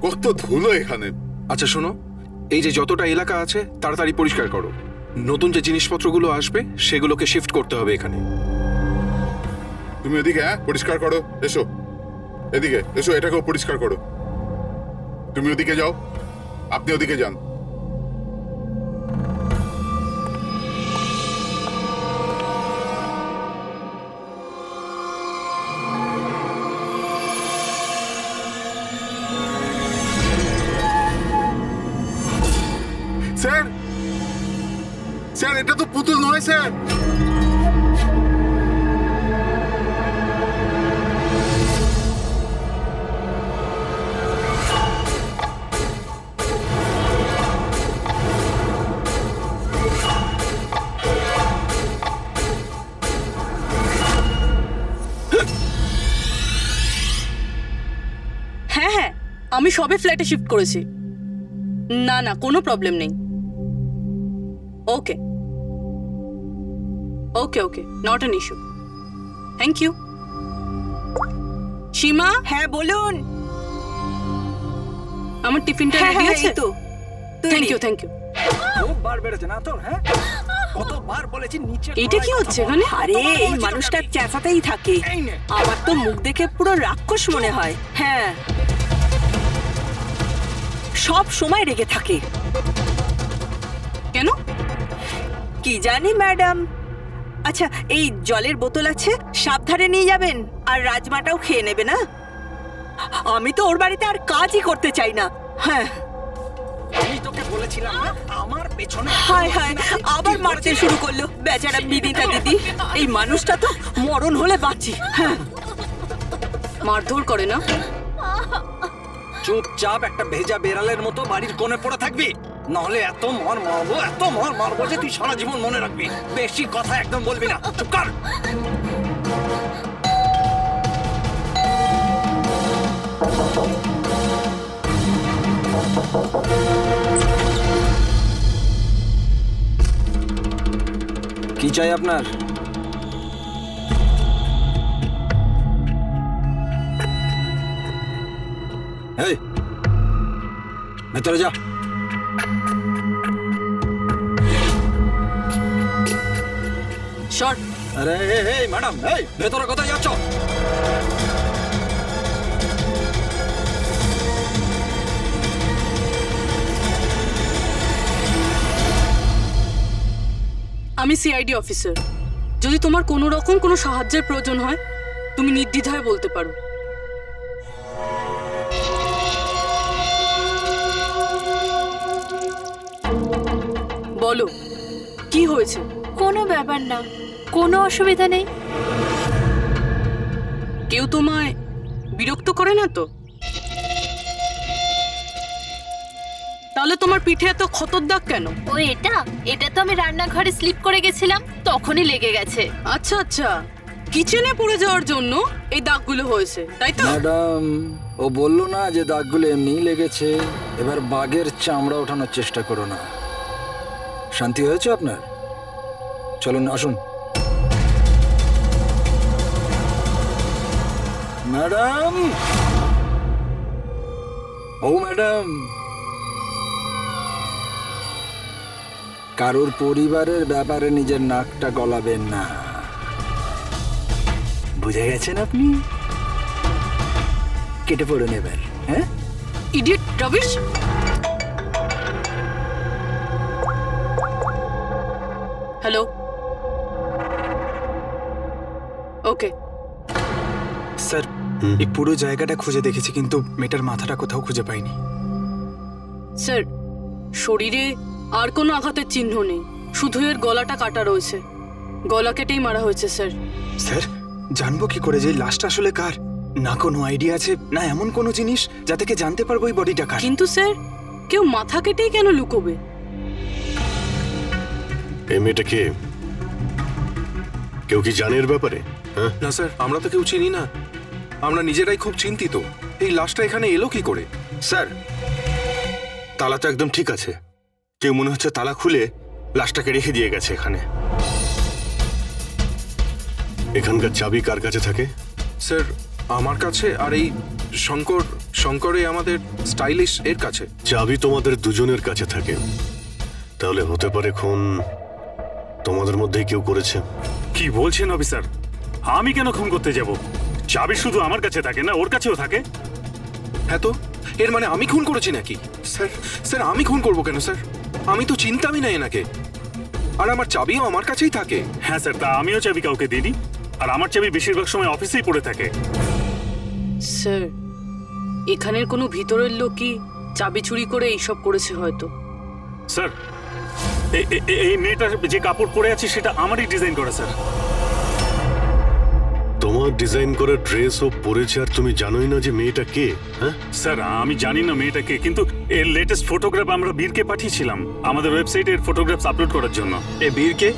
কত ধুলো এখানে। আচ্ছা শোনো, এই যে যতটা এলাকা আছে তাড়াতাড়ি পরিষ্কার করো। নতুন যে জিনিসপত্রগুলো আসবে সেগুলোকে শিফট করতে হবে এখানে। তুমি এদিকে পরিষ্কার করো। এসো এদিকে এসো, এটাকেও পরিষ্কার করো। তুমি ওদিকে যাও, আপনি ওদিকে যান। স্যার স্যার, এটা তো পুতুল নয় স্যার। হ্যাঁ হ্যাঁ, আমি সবে ফ্ল্যাটে শিফট করেছি। না না, কোনো প্রবলেম নেই। Okay okay okay, not an issue. Thank you. Seema. হ্যাঁ বলুন। আমার টিফিনটা রেডি আছে তো? Thank you thank you. বার বেড়েছে না তোর? হ্যাঁ, কতবার বলেছি নিচে। এটা কি হচ্ছে এখানে? আরে এই মানুষটা চেঁচাতেই থাকে। আমার তো মুখ দেখে পুরো রাক্ষস মনে হয়। হ্যাঁ, সব সময় রেগে থাকে। কেন? কি জানি ম্যাডাম। আচ্ছা, এই জলের বোতল আছে, সাবধানে নিয়ে যাবেন। আর রাজমাটাও খেয়ে নেবে না। আমি তো ওর বাড়িতে আর কাজই করতে চাই না। হ্যাঁ, আমি তোকে বলেছিলাম না আমার পেছনে। হায় হায়, আবার মারতে শুরু করলো বেচারা বিদিতা দিদি। এই মানুষটা তো মরণ হলে বাঁচি। হ্যাঁ, মারধর করে না? চুপচাপ একটা ভেজা বেড়ালের মতো বাড়ির কোণে পড়ে থাকবি, নাহলে এত মার মারবো যে তুই সারা জীবন মনে রাখবি। বেশি কথা একদম বলবি না, চুপ কর। কি চাই আপনার? এই ভেতরে যা। শর্ট। আরে এই ম্যাডাম, এই ভেতরে কোথায় যাচ্ছ? আমি সিআইডি অফিসার। যদি তোমার কোনো রকম কোনো সাহায্যের প্রয়োজন হয় তুমি নির্দ্বিধায় বলতে পারো। বলো কি হয়েছে? কোনো ব্যাপার না, কোনো অসুবিধা নেই। কেউ তোমায় বিরক্ত করে না তো? তাহলে তোমার পিঠে এত ক্ষতর দাগ কেন? ও এটা তো আমি রান্নাঘরে স্লিপ করে গেছিলাম, তখনই লেগে গেছে। আচ্ছা আচ্ছা, কিচেনে পড়ে যাওয়ার জন্য এই দাগগুলো হয়েছে, তাই তো? ম্যাডাম, ও বললো না যে দাগগুলো এমনিই লেগেছে। এবার বাঘের চামড়া ওঠানোর চেষ্টা করো না। শান্তি হয়েছে আপনার? চলুন আসুন। ম্যাডাম, ও ম্যাডাম, কারোর পরিবারের ব্যাপারে নিজের নাকটা গলাবেন না, বুঝে গেছেন আপনি? কেটে পড়ে নেবেন। হ্যাঁ, idiot rubbish. Hello, okay sir, এই পুরো জায়গাটা খুঁজে দেখেছি কিন্তু মেয়েটার মাথাটা কোথাও খুঁজে পাইনি। স্যার, শরীরে আর কোনো আঘাতের চিহ্ন নেই, শুধু এর গলাটা কাটা রয়েছে। গলা কেটেই মারা হয়েছে স্যার। স্যার, জানবো কি করে যে লাশটা আসলে কার? না কোনো আইডিয়া আছে, না এমন কোনো জিনিস যা থেকে জানতে পারবো এই বডিটা কার। কিন্তু স্যার, কেউ মাথা কেটেই কেন লুকোবে? এই মেয়েটা কে? কেউ কি জানে এর ব্যাপারে? না স্যার, আমরা তো কেউ চিনি না। আমরা নিজেরাই খুব চিন্তিত। এই লাশটা এখানে এলো কি করে? স্যার, তালা তো একদম ঠিক আছে। কেউ মনে হচ্ছে তালা খুলে লাশটাকে রেখে দিয়ে গেছে এখানে। এখানকার চাবি কার কাছে থাকে? স্যার, আমার কাছে, আর এই শঙ্করে আমাদের স্টাইলিশ এর কাছে। চাবি তোমাদের দুজনের কাছে থাকে, তাহলে হতে পারে খুন তোমাদের মধ্যেই কেউ করেছে। কি বলছেন অফিসার? আমি কেন খুন করতে যাব? চাবি শুধু আমার কাছে থাকে না, ওর কাছেও থাকে। হ্যাঁ, তো এর মানে আমি খুন করেছি নাকি? স্যার স্যার আমি খুন করবো কেন স্যার? আমি তো চিন্তামই না এনাকে, আর আমার চাবিও আমার কাছেই থাকে। হ্যাঁ স্যার, তা আমিও চাবি কাউকে দিইনি, আর আমার চাবি বেশিরভাগ সময় অফিসেই পড়ে থাকে। স্যার, এখানের কোনো ভিতরের লোকই চাবি চুরি করে এইসব করেছে হয়তো। স্যার, এই মেয়েটার যে কাপড় পরে আছে সেটা আমারই ডিজাইন করা স্যার। তোমার ডিজাইন করা ড্রেসও পরেছে, আর তুমি জানোই না যে মেয়েটা কে? হ্যাঁ স্যার, আমি জানি না মেয়েটা কে, কিন্তু এর লেটেস্ট ফটোগ্রাফ আমরা বীরকে পাঠিয়েছিলাম আমাদের ওয়েবসাইটে এর ফটোগ্রাফ আপলোড করার জন্য। এ বীরকে?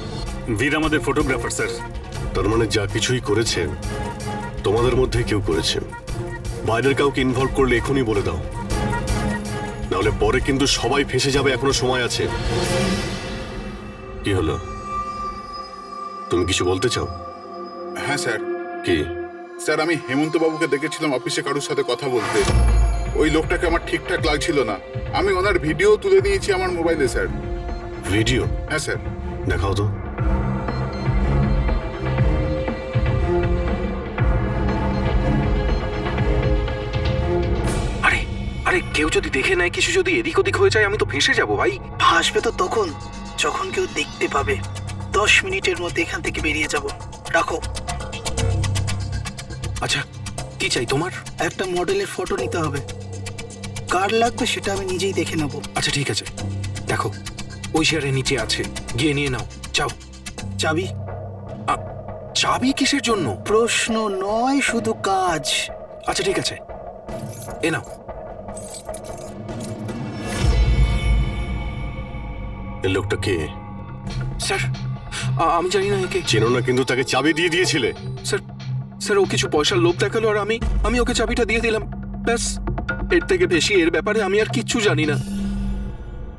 বীর আমাদের ফটোগ্রাফার স্যার। তার মানে যা কিছুই করেছে তোমাদের মধ্যে কেউ করেছে। বাইরের কাউকে ইনভলভ করলে এখনই বলে দাও, নাহলে পরে কিন্তু সবাই ফেঁসে যাবে। এখনো সময় আছে। কি হলো, তুমি কিছু বলতে চাও? হ্যাঁ স্যার। কি? স্যার, আমি হেমন্ত বাবুকে দেখেছিলাম অফিসে কারোর সাথে কথা বলতে। ওই লোকটাকে আমার ঠিকঠাক লাগছিল না। আমি ওনার ভিডিও তুলে নিয়েছি আমার মোবাইলে স্যার। ভিডিও? হ্যাঁ স্যার। দেখাও তো। আরে আরে, কেউ যদি দেখে নেয়, কিছু যদি এদিক ওদিক হয়ে যায়, আমি তো ফেঁসে যাবো ভাই। আসবে তো তখন যখন কেউ দেখতে পাবে। 10 মিনিটের মধ্যে এখান থেকে বেরিয়ে যাব। রাখো। আচ্ছা, কি চাই তোমার? একটা মডেলের ফটো নিতে হবে। কার লাগবে সেটা আমি নিজেই দেখে নেব। আচ্ছা ঠিক আছে, দেখো ওই শেয়ারের নিচে আছে, গিয়ে নিয়ে নাও। যাও। চাবি? চাবি কিসের জন্য? প্রশ্ন নয়, শুধু কাজ। আচ্ছা ঠিক আছে, এ নাও। এই লোকটা কে? স্যার, আমি জানি না একে। চেনো না, কিন্তু তাকে চাবি দিয়ে দিয়েছিলে। স্যার স্যার, ও কিছু পয়সার লোভ দেখালো, আর আমি ওকে চাবিটা দিয়ে দিলাম, ব্যাস। এর থেকে বেশি এর ব্যাপারে আমি আর কিচ্ছু জানি না।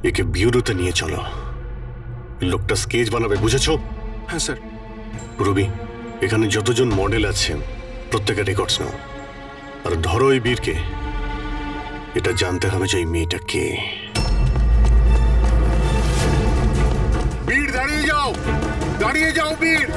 একে বিউরোতে নিয়ে চলো। লোকটা স্কেচ বানাবে, বুঝেছো? হ্যাঁ স্যার। রবি, এখানে যতজন মডেল আছে প্রত্যেকের রেকর্ডস নাও, আর ধরো এই বীরকে। এটা জানতে হবে যে এই মেয়েটা কে। বীর, দাঁড়িয়ে যাও, দাঁড়িয়ে যাও বীর।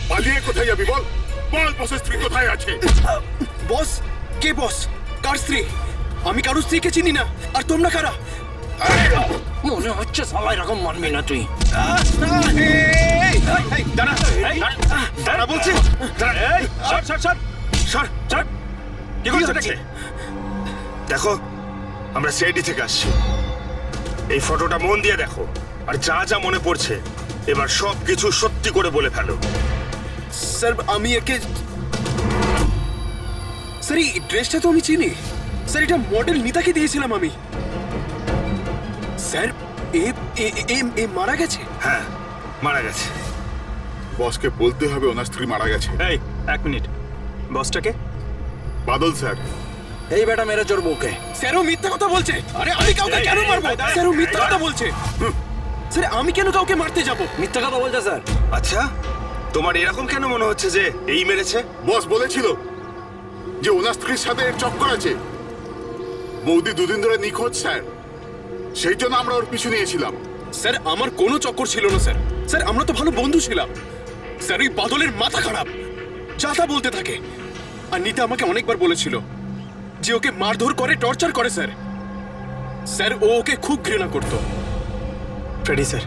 পালিয়ে কোথায় যাবি বল? বল, বসের স্ত্রী কোথায় আছে? বস? কে বস? কার স্ত্রী? আমি কারোর স্ত্রীকে চিনি না। আর তোমরা কারা? মনে হচ্ছে সবাই এরকম মানবি না তুই। দাঁড়া বলছি। দেখো, আমরা সিআইডি থেকে আসছি। এই ফটোটা মন দিয়ে দেখো, আর যা যা মনে পড়ছে এবার সব কিছু সত্যি করে বলে ফেলো। স্যার, আমি একে... স্যার, এই ড্রেসটা তো আমি চিনি। স্যার, এটা মডেল নিতাকে দিয়েছিলাম আমি। স্যার, এ মারা গেছে? হ্যাঁ, মারা গেছে। বসকে বলতে হবে ওনার স্ত্রী মারা গেছে। এই, 1 মিনিট। বসটাকে? বাদল স্যার। এই বেটা মেরে চোর বউকে। স্যার, ও মিথ্যা কথা বলছে। আরে আমি কাউকে কেন মারবো? স্যার, ও মিথ্যা কথা বলছে। স্যার, আমি কেন কাউকে মারতে যাব? মিথ্যা কথা বলছে স্যার। আচ্ছা, তোমার এরকম কেন মনে হচ্ছে যে এই মেরেছে? বস বলেছিল যে ওনার স্ত্রীর সাথে এর চক্কর আছে। বৌদি 2 দিন ধরে নিখোঁজ স্যার, সেই জন্য আমরা ওর পিছু নিয়েছিলাম। স্যার, আমার কোনো চক্কর ছিল না স্যার। স্যার, আমরা তো ভালো বন্ধু ছিলাম। স্যার, এই বাদলের মাথা খারাপ, যা তা বলতে থাকে। আর নিতা আমাকে অনেকবার বলেছিল যে ওকে মারধর করে, টর্চার করে। স্যার স্যার, ও ওকে খুব ঘৃণা করত। ফ্রেডি স্যার,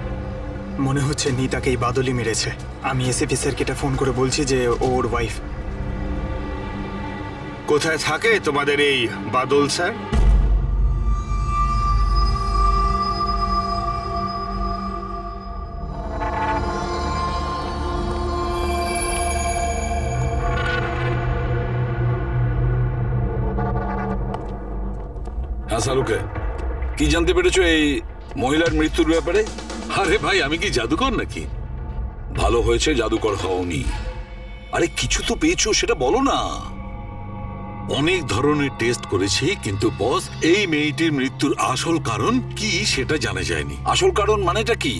মনে হচ্ছে নিতাকে এই বাদলই মেরেছে। আমি এসএপি স্যারকে এটা ফোন করে বলছি যে ওর ওয়াইফ। কোথায় থাকে তোমাদের এই বাদল স্যার? হ্যাঁ শাহরুখে, কি জানতে পেরেছো এই মহিলার মৃত্যুর ব্যাপারে? আরে ভাই, আমি কি জাদুকর নাকি? ভালো হয়েছে জাদুকর হওনি, আরে কিছু তো পেয়েছো সেটা বলো না। অনেক ধরনের টেস্ট করেছি, কিন্তু বস এই মেয়েটির মৃত্যুর আসল কারণ কি সেটা জানা যায়নি। আসল কারণ মানেটা কি?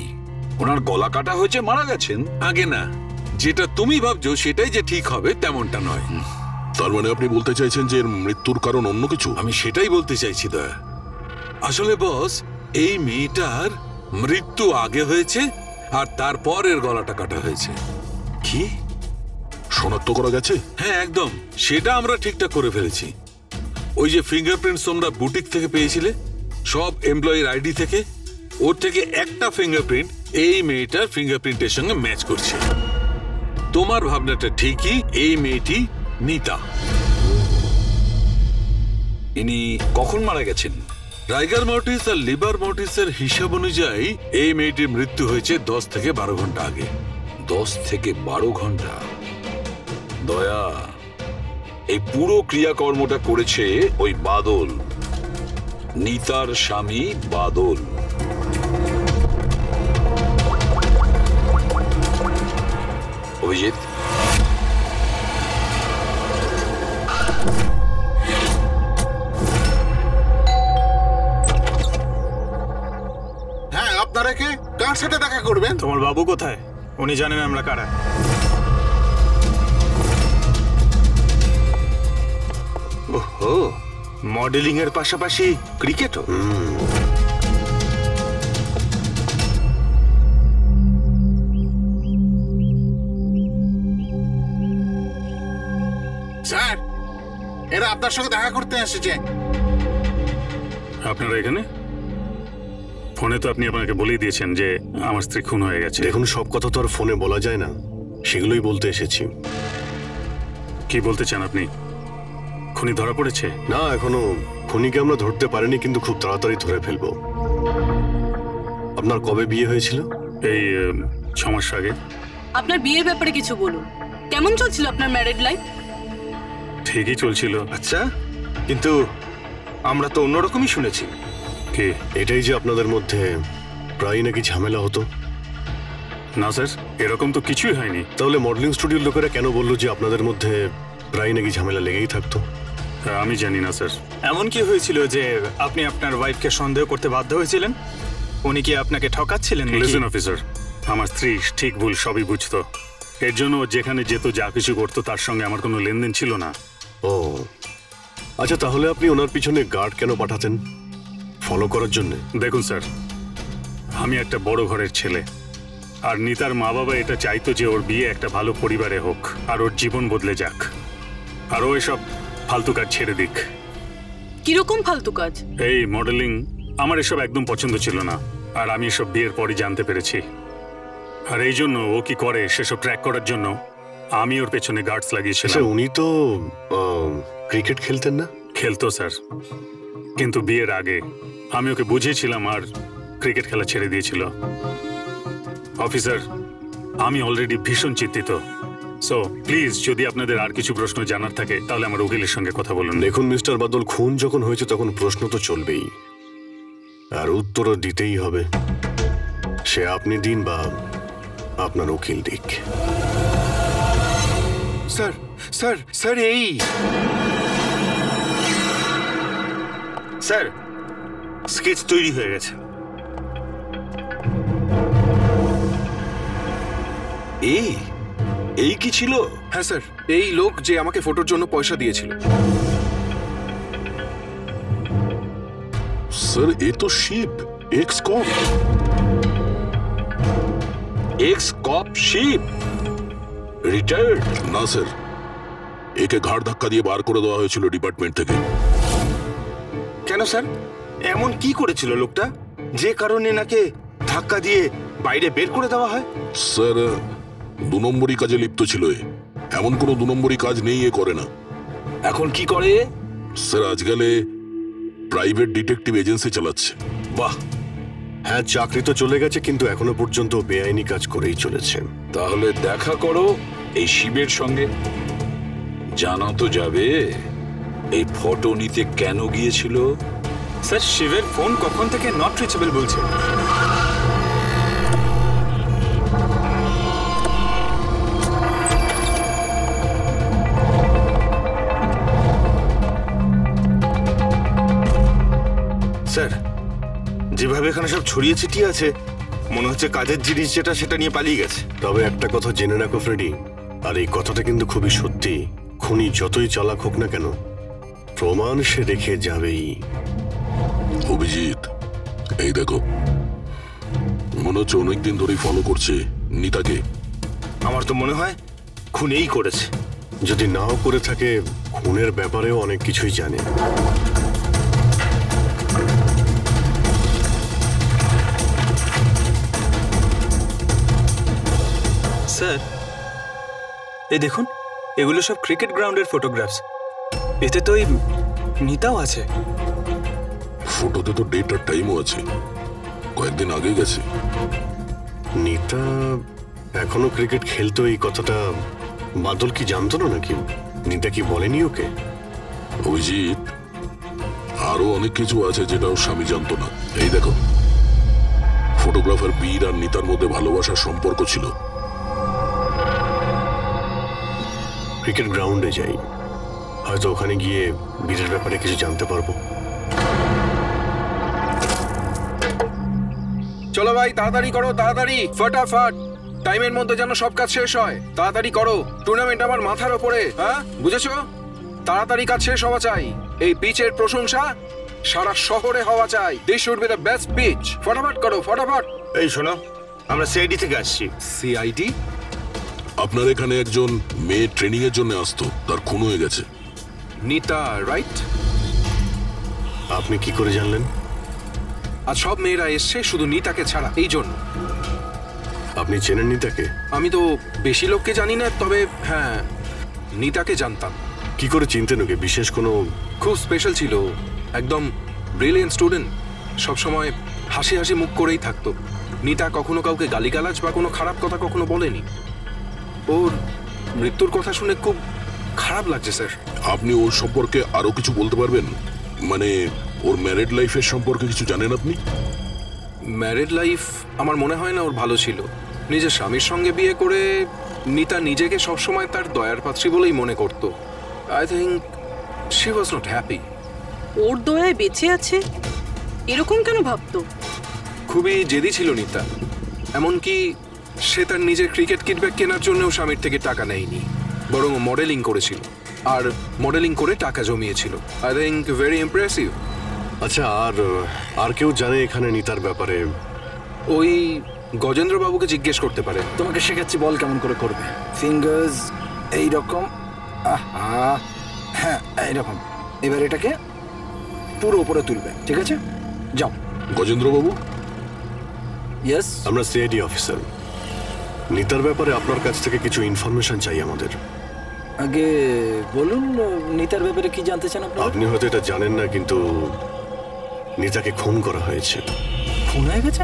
ওনার গলা কাটা হয়েছে, মারা গেছেন? আগে না, যেটা তুমি ভাবছো সেটাই যে ঠিক হবে তেমনটা নয়। তার মানে আপনি বলতে চাইছেন যে এর মৃত্যুর কারণ অন্য কিছু? আমি সেটাই বলতে চাইছি দয়া। আসলে বস, এই মেয়েটার মৃত্যু আগে হয়েছে আর তারপর এর গলাটা কাটা হয়েছে। কি শনাক্ত করা গেছে? হ্যাঁ একদম, সেটা আমরা ঠিকঠাক করে ফেলেছি। ওই যে ফিঙ্গারপ্রিন্টস তোমরা বুটিক থেকে পেয়েছিলে, সব এমপ্লয়ির আইডি থেকে, ওর থেকে একটা ফিঙ্গারপ্রিন্ট এই মেয়েটার ফিঙ্গারপ্রিন্টের সঙ্গে ম্যাচ করছে। তোমার ভাবনাটা ঠিকই, এই মেয়েটি নিতা। ইনি কখন মারা গেছেন? রাইগার মর্টিস আর লিভার মর্টিসের হিসাব অনুযায়ী এই মেয়েটির মৃত্যু হয়েছে 10 থেকে 12 ঘন্টা আগে। 10 থেকে 12 ঘন্টা? দয়া, এই পুরো ক্রিয়াকর্মটা করেছে ওই বাদল, নিতার স্বামী বাদল। অভিজিৎ, হ্যাঁ, আপনারা কে? কার সাথে দেখা করবেন? তোমার বাবু কোথায়? উনি জানেন আমরা কারা। ওহো, মডেলিং এর পাশাপাশি ক্রিকেটও। স্যার, এরা আপনার সঙ্গে দেখা করতে এসেছে। আপনারা এখানে? ফোনে তো আপনি আপনাকে বলেই দিয়েছেন যে আমার স্ত্রী খুন হয়ে গেছে। দেখুন, সব কথা তো আর ফোনে বলা যায় না, সেগুলোই বলতে এসেছি। কি বলতে চান আপনি? খুনি ধরা পড়েছে? না, এখনো খুনিকে আমরা ধরতে পারিনি, কিন্তু খুব তাড়াতাড়ি ধরে ফেলবো। আপনার কবে বিয়ে হয়েছিল? এই 6 মাস আগে। আপনার বিয়ের ব্যাপারে কিছু বলুন। কেমন চলছিল আপনার ম্যারেড লাইফ? ঠিকই চলছিল। আচ্ছা, কিন্তু আমরা তো অন্যরকমই শুনেছি। কে? এটাই যে আপনাদের মধ্যে প্রায় নাকি ঝামেলা হতো? না স্যার, এরকম তো কিছুই হয়নি। তাহলে মডেলিং স্টুডিওর লোকেরা কেন বললো যে আপনাদের মধ্যে প্রায় নাকি ঝামেলা লেগেই থাকতো? আমি জানি না স্যার। এমন কি হয়েছিল যে আপনি আপনার ওয়াইফকে সন্দেহ করতে বাধ্য হয়েছিলেন? উনি কি আপনাকে ঠকাচ্ছিলেন? লিসেন অফিসার, আমার স্ত্রী ঠিক ভুল সবই বুঝতো। এর জন্য যেখানে যেত, যা কিছু করতো, তার সঙ্গে আমার কোনো লেনদেন ছিল না। ও আচ্ছা, তাহলে আপনি ওনার পিছনে গার্ড কেন পাঠাতেন? ফলো করার জন্য? দেখুন স্যার, আমি একটা বড় ঘরের ছেলে, আর নিতার মা বাবা এটা চাইতো যে ওর বিয়ে একটা ভালো পরিবারে হোক আর ওর জীবন বদলে যাক, আর ও এসব ফালতু কাজ ছেড়ে দিক। কিরকম ফালতু কাজ? এই মডেলিং আমার এসব একদম পছন্দ ছিল না, আর আমি এসব বিয়ের পরই জানতে পেরেছি। আর এই জন্য ও কি করে সেসব ট্র্যাক করার জন্য আমি ওর পেছনে গার্ডস লাগিয়েছিলাম। উনি তো ক্রিকেট খেলতেন না? খেলতো স্যার, কিন্তু বিয়ের আগে আমি ওকে বুঝিয়েছিলাম আর ক্রিকেট খেলা ছেড়ে দিয়েছিল। অফিসার, আমি অলরেডি ভীষণ চিন্তিত। সো প্লিজ, যদি আপনাদের আর কিছু প্রশ্ন জানার থাকে তাহলে আমার উকিলের সঙ্গে কথা বলুন। দেখুন মিস্টার বাদল, খুন যখন হয়েছে তখন প্রশ্ন তো চলবেই, আর উত্তরও দিতেই হবে। সে আপনি দিন বা আপনার উকিল দিক। স্যার স্যার স্যার এই স্যার, স্কেচ তৈরি হয়ে গেছে। এই কি ছিল? হ্যাঁ স্যার, এই লোক যে আমাকে ফটোর জন্য পয়সা দিয়েছিল। স্যার, এ তো শিপ, এক্স কপ। এক্স কপ শিপ রিটায়ার্ড? না স্যার, একে ঘাড় ধাক্কা দিয়ে বার করে দেওয়া হয়েছিল ডিপার্টমেন্ট থেকে। কেন স্যার, এমন কি করেছিল লোকটা যে কারণে নাকি ধাক্কা দিয়ে বাইরে বের করে দেওয়া হয়? স্যার, 2 নম্বরই কাজে লিপ্ত ছিল এ। এমন কোনো 2 নম্বরই কাজ নেই এ করে না। এখন কি করে? স্যার, আজকালে প্রাইভেট ডিটেকটিভ এজেন্সি চালাচ্ছে। বাহ! হ্যাঁ, চাকরি তো চলে গেছে, কিন্তু এখনো পর্যন্ত বেআইনি কাজ করেই চলেছে। তাহলে দেখা করো এই শিবের সঙ্গে, জানা তো যাবে এই ফটো নিতে কেন গিয়েছিল। স্যার, শিবের ফোন কখন থেকে নট রিচেবল বলছে। যেভাবে এখানে সব ছড়িয়ে ছিটিয়ে আছে মনে হচ্ছে কাজের জিনিস যেটা সেটা নিয়ে পালিয়ে গেছে। তবে একটা কথা জেনে রাখো ফ্রেডি, আর এই কথাটা কিন্তু খুবই সত্যি, খুনি যতই চালাক হোক না কেন প্রমাণ সে রেখে যাবেই। অভিজিৎ, এই দেখো, মনে হচ্ছে অনেকদিন ধরেই ফলো করছে নিতাকে। আমার তো মনে হয় খুনেই করেছে। যদি নাও করে থাকে খুনের ব্যাপারেও অনেক কিছুই জানে। স্যার, এই দেখুন, এগুলো সব ক্রিকেট গ্রাউন্ডের ফটোগ্রাফস। এতে তো এই নিতাও আছে। ফটোতে তো ডেট আর টাইমও আছে, কয়েকদিন আগে গেছে। নিতা এখনো ক্রিকেট খেলতো এই কথাটা বাদল কি জানতো না নাকি? নিতা কি বলেনি ওকে? অভিজিৎ, আরো অনেক কিছু আছে যেটা ওর স্বামী জানতো না। এই দেখো, ফটোগ্রাফার বীর আর নিতার মধ্যে ভালোবাসার সম্পর্ক ছিল। ক্রিকেট গ্রাউন্ডে যাই, হয়তো ওখানে গিয়ে বীরের ব্যাপারে কিছু জানতে পারবো। চলো ভাই, তাড়াতাড়ি করো, তাড়াতাড়ি, ফটাফট, টাইমের মধ্যে যেন সব কাজ শেষ হয়। তাড়াতাড়ি করো, টুর্নামেন্ট আমার মাথার ওপরে, হ্যাঁ বুঝেছো? তাড়াতাড়ি কাজ শেষ হওয়া চাই। এই পিচের প্রশংসা সারা শহরে হওয়া চাই। This should be the best pitch. ফটাফট করো, ফটাফট। এই শোনো, আমরা সিআইডি থেকে আসছি। সিআইডি? আপনার এখানে একজন মেয়ে ট্রেনিং এর জন্য আসতো, তার খুন হয়ে গেছে। নিতা, রাইট? আপনি কি করে জানলেন? আর সব মেয়েরা এসছে শুধু নিতাকে ছাড়া, এই জন্য। আপনি চেনেন নিতাকে? আমি তো বেশি লোককে জানি না, তবে হ্যাঁ নিতাকে জানতাম। কি করে চিনতেন ওকে? বিশেষ কোনো? খুব স্পেশাল ছিল, একদম ব্রিলিয়েন্ট স্টুডেন্ট, সবসময় হাসি হাসি মুখ করেই থাকতো। নিতা কখনো কাউকে গালিগালাজ বা কোনো খারাপ কথা কখনো বলেনি। ওর মৃত্যুর কথা শুনে খুব খারাপ লাগছে স্যার। আপনি ওর সম্পর্কে আরো কিছু বলতে পারবেন? মানে ওর ম্যারিড লাইফের সম্পর্কে কিছু জানেন আপনি? ম্যারিড লাইফ আমার মনে হয় না ওর ভালো ছিল। নিজের স্বামীর সঙ্গে বিয়ে করে নিতা নিজেকে সবসময় তার দয়ার পাত্রী বলেই মনে করত। I think she was not happy. ওর দয়ায় বেঁচে আছে এরকম কেন ভাবতো? খুবই জেদি ছিল নিতা, এমনকি সে তার নিজের ক্রিকেট কিট ব্যাগ কেনার জন্যও স্বামীর থেকে টাকা নেয়নি, বরং মডেলিং করেছিল আর মডেলিং করে টাকা জমিয়েছিল। I think very impressive. আচ্ছা, আর কেউ জানে এখানে নিতার ব্যাপারে? ওই গজেন্দ্র বাবুকে জিজ্ঞেস করতে পারে। তোমাকে শেখাচ্ছি, বল কেমন করে করবে। ফিঙ্গার্স এইরকম, হ্যাঁ এইরকম। এবার এটাকে পুরো উপরে তুলবে, ঠিক আছে? যাও। গজেন্দ্র বাবু? ইয়েস, আমরা সিআইডি অফিসার। নিতার ব্যাপারে আপনার কাছ থেকে কিছু ইনফরমেশন চাই আমাদের। আগে বলুন, নিতার ব্যাপারে কি জানতে চান আপনি? আপনি হয়তো এটা জানেন না, কিন্তু নিতাকে খুন করা হয়েছে। খুন হয়ে গেছে?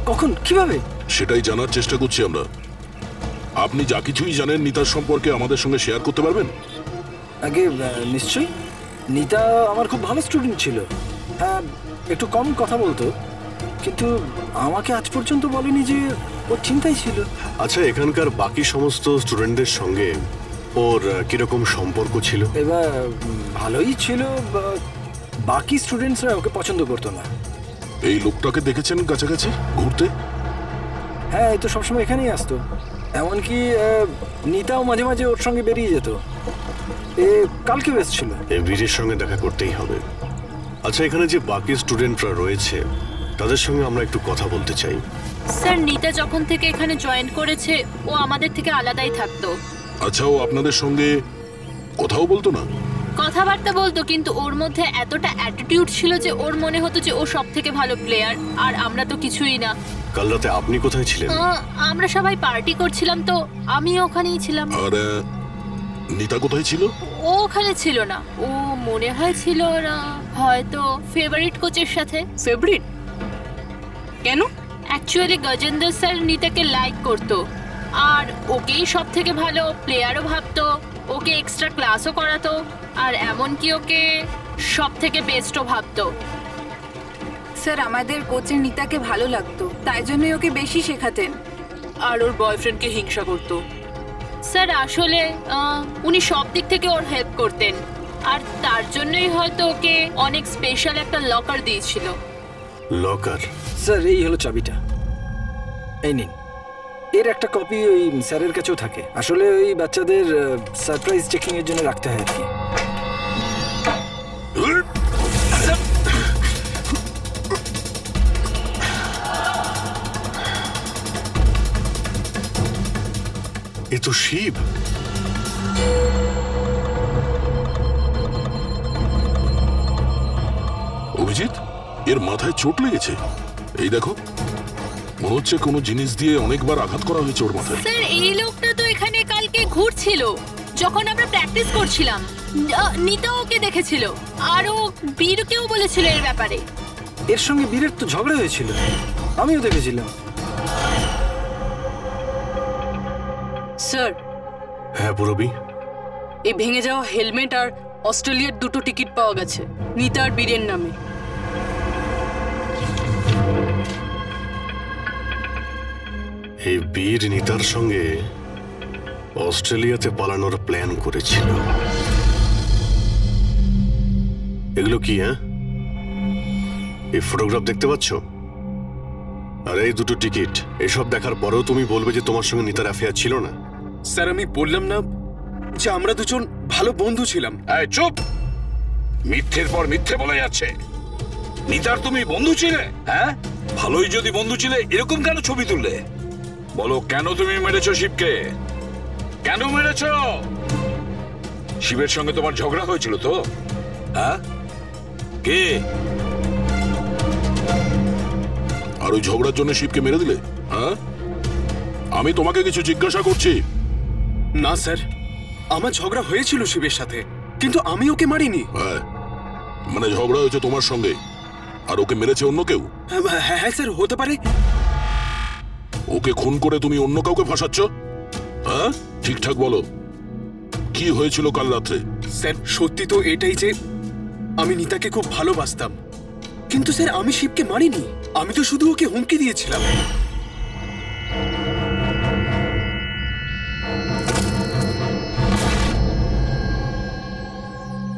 কখন, কিভাবে? সেটাই জানার চেষ্টা করছি আমরা। আপনি যা কিছুই জানেন নিতার সম্পর্কে আমাদের সঙ্গে শেয়ার করতে পারবেন? আগে নিশ্চয়ই। নিতা আমার খুব ভালো স্টুডেন্ট ছিল। হ্যাঁ, একটু কম কথা বলতো, কিন্তু আমাকে আজ পর্যন্ত বলেনি যে ও চিন্তায় ছিল। আচ্ছা, এখানকার বাকি সমস্ত স্টুডেন্টদের সঙ্গে ওর কিরকম সম্পর্ক ছিল? এবার ভালোই ছিল, বাকি স্টুডেন্টসরা ওকে পছন্দ করতো না। এই লোকটাকে দেখেছেন কাছাকাছি ঘুরতে? হ্যাঁ, এই তো সবসময় এখানেই আসতো। এমনকি নিতাও মাঝে মাঝে ওর সঙ্গে বেরিয়ে যেত। কালকেও এসেছিল। বীরের সঙ্গে দেখা করতেই হবে। আচ্ছা, এখানে যে বাকি স্টুডেন্টরা রয়েছে তাদের সঙ্গে আমরা একটু কথা বলতে চাই। স্যার, নিতা যখন থেকে এখানে জয়েন করেছে ও আমাদের থেকে আলাদাই থাকতো। আচ্ছা, ও আপনাদের সঙ্গে কথাও বলতো না? কথাবার্তা বলতো, কিন্তু ওর মধ্যে এতটা অ্যাটিটিউড ছিল যে ওর মনে হতো যে ও সব থেকে ভালো প্লেয়ার, আর আমরা তো কিছুই না। কাল রাতে আপনি কোথায় ছিলেন? আমরা সবাই পার্টি করছিলাম, তো আমি ওখানেই ছিলাম। আর নিতা কোথায় ছিল? ও ওখানে ছিল না, ও মনে হয় ছিল না, হয়তো ফেভারিট কোচের সাথে। ফেভারিট? কেন? অ্যাকচুয়ালি গজেন্দ্র স্যার নিতাকে লাইক করতো, আর ওকেই সব থেকে ভালো প্লেয়ারও ভাবতো, ওকে এক্সট্রা ক্লাসও করাতো, আর এমনকি ওকে সব থেকে বেস্টও ভাবতো। স্যার, আমাদের কোচের নিতাকে ভালো লাগতো, তাই জন্যই ওকে বেশি শেখাতেন। আর ওর বয়ফ্রেন্ডকে হিংসা করতো। স্যার, আসলে উনি সব দিক থেকে ওর হেল্প করতেন, আর তার জন্যই হয়তো ওকে অনেক স্পেশাল একটা লকার দিয়েছিল। লকার। স্যার এই হলো চাবিটা, এই নিন। এর একটা কপি ওই স্যারের কাছেও থাকে। আসলে ওই বাচ্চাদের সারপ্রাইজ চেকিং এর জন্য রাখতে হয় আর কি। এ তো শিব। অভিজিৎ, এর মাথায় চোট লেগেছে। এই দেখো, মনে হচ্ছে কোনো জিনিস দিয়ে অনেকবার আঘাত করা হয়েছে ওর মাথায়। স্যার এই লোকটা তো এখানে কালকে ঘুরছিল যখন আমরা প্র্যাকটিস করছিলাম। নিতা ওকে দেখেছিল, আরও বীরকেও বলেছিল এর ব্যাপারে। এর সঙ্গে বীরের তো ঝগড়া হয়েছিল, আমিও দেখেছিলাম। স্যার। হ্যাঁ পুরবি। এই ভেঙে যাওয়া হেলমেট আর অস্ট্রেলিয়ার 2টো টিকিট পাওয়া গেছে নিতা আর বীরের নামে। এই বীর নিতার সঙ্গে অস্ট্রেলিয়াতে পালানোর প্ল্যান করেছিল। এগুলো কি? হ্যাঁ, এই ফটোগ্রাফ দেখতে পাচ্ছ আর এই 2টো টিকিট, এসব দেখার পরেও তুমি বলবে যে তোমার সঙ্গে নিতার অ্যাফেয়ার ছিল না? স্যার আমি বললাম না যে আমরা দুজন ভালো বন্ধু ছিলাম? এই চুপ! মিথ্যের পর মিথ্যে বলে যাচ্ছে। নিতার তুমি বন্ধু ছিলে? হ্যাঁ, ভালোই যদি বন্ধু ছিলে এরকম কেন ছবি তুললে? বলো, কেন তুমি মেরেছো শিবকে? কেন মেরেছো? শিবের সঙ্গে তোমার ঝগড়া হয়েছিল তো? হ্যাঁ, কে? আর ওই ঝগড়ার জন্য শিবকে মেরে দিলে? হ্যাঁ, আমি তোমাকে কিছু জিজ্ঞাসা করছি। না স্যার, আমার ঝগড়া হয়েছিল শিবের সাথে, কিন্তু আমি ওকে মারিনি। হ্যাঁ, মানে ঝগড়া হয়েছে তোমার সঙ্গে আর ওকে মেরেছে অন্য কেউ? হ্যাঁ স্যার, হতে পারে। ওকে খুন করে তুমি অন্য কাউকে ফাঁসাচ্ছ? হ্যাঁ, ঠিকঠাক বলো, কি হয়েছিল কাল রাত্রে? স্যার সত্যি তো এটাই যে আমি নিতাকে খুব ভালোবাসতাম, কিন্তু স্যার আমি শিবকে মারিনি। আমি তো শুধু ওকে হুমকি দিয়েছিলাম।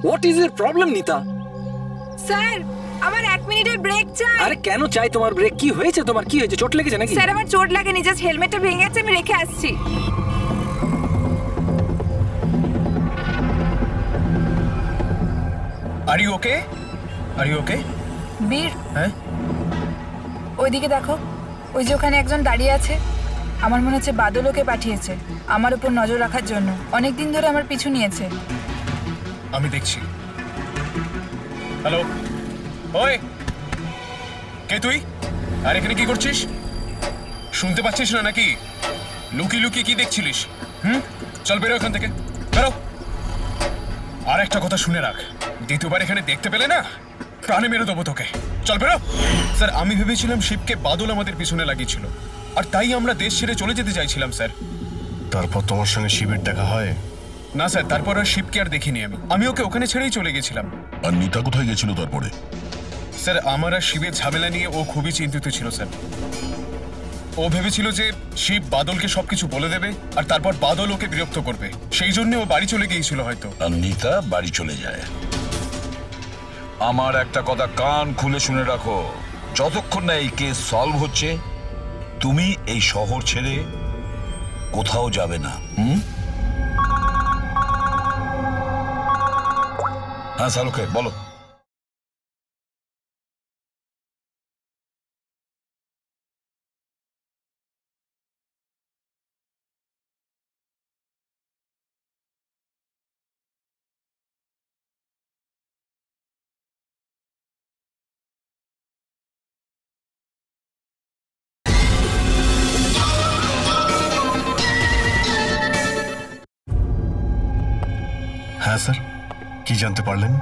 হোয়াট ইজ এর প্রবলেম নিতা? স্যার আমার 1 মিনিটের ব্রেক চাই। আরে কেন চাই তোমার ব্রেক? কি হয়েছে তোমার? কি হয়েছে? চোট লেগেছে নাকি? স্যার আমার চোট লাগেনি, জাস্ট হেলমেটটা ভেঙে গেছে, আমি রেখে আসছি। Are you okay? Are you okay? Bir, হ্যাঁ ওইদিকে দেখো, ওই যে ওখানে একজন দাঁড়িয়ে আছে। আমার মনে হচ্ছে বাদল ওকে পাঠিয়েছে আমার উপর নজর রাখার জন্য। অনেকদিন ধরে আমার পিছু নিয়েছে। আমি দেখছি। হ্যালো, ওই কে তুই? আর এখানে কি করছিস? শুনতে পাচ্ছিস না নাকি? লুকি লুকি কি দেখছিলিস? চল বেরো এখান থেকে, বেরো। আর একটা কথা শুনে রাখ, দ্বিতীয়বার এখানে দেখতে পেলে না প্রাণে মেরে দেবো তোকে। চল বেরো। স্যার আমি ভেবেছিলাম শিবকে বাদল আমাদের পিছনে লাগিয়েছিল, আর তাই আমরা দেশ ছেড়ে চলে যেতে চাইছিলাম স্যার। তারপর তোমার সঙ্গে শিবের দেখা হয়? না স্যার, তারপর আর শিবকে আর দেখিনি আমি ওকে ওখানে ছেড়েই চলে গেছিলাম। আর নিতা কোথায় গেছিল তারপরে? স্যার আমার আর শিবের ঝামেলা নিয়ে ও খুবই চিন্তিত ছিল স্যার। ও ভেবেছিল যে শিব বাদলকে সবকিছু বলে দেবে আর তারপর বাদল ওকে বিরক্ত করবে, সেই জন্য ও বাড়ি চলে গিয়েছিল হয়তো। আর নিতা বাড়ি চলে যায়। আমার একটা কথা কান খুলে শুনে রাখো, যতক্ষণ না এই কেস সলভ হচ্ছে তুমি এই শহর ছেড়ে কোথাও যাবে না। হ্যাঁ শালুকে বলো। হ্যাঁ স্যার, কি জানতে পারলেন?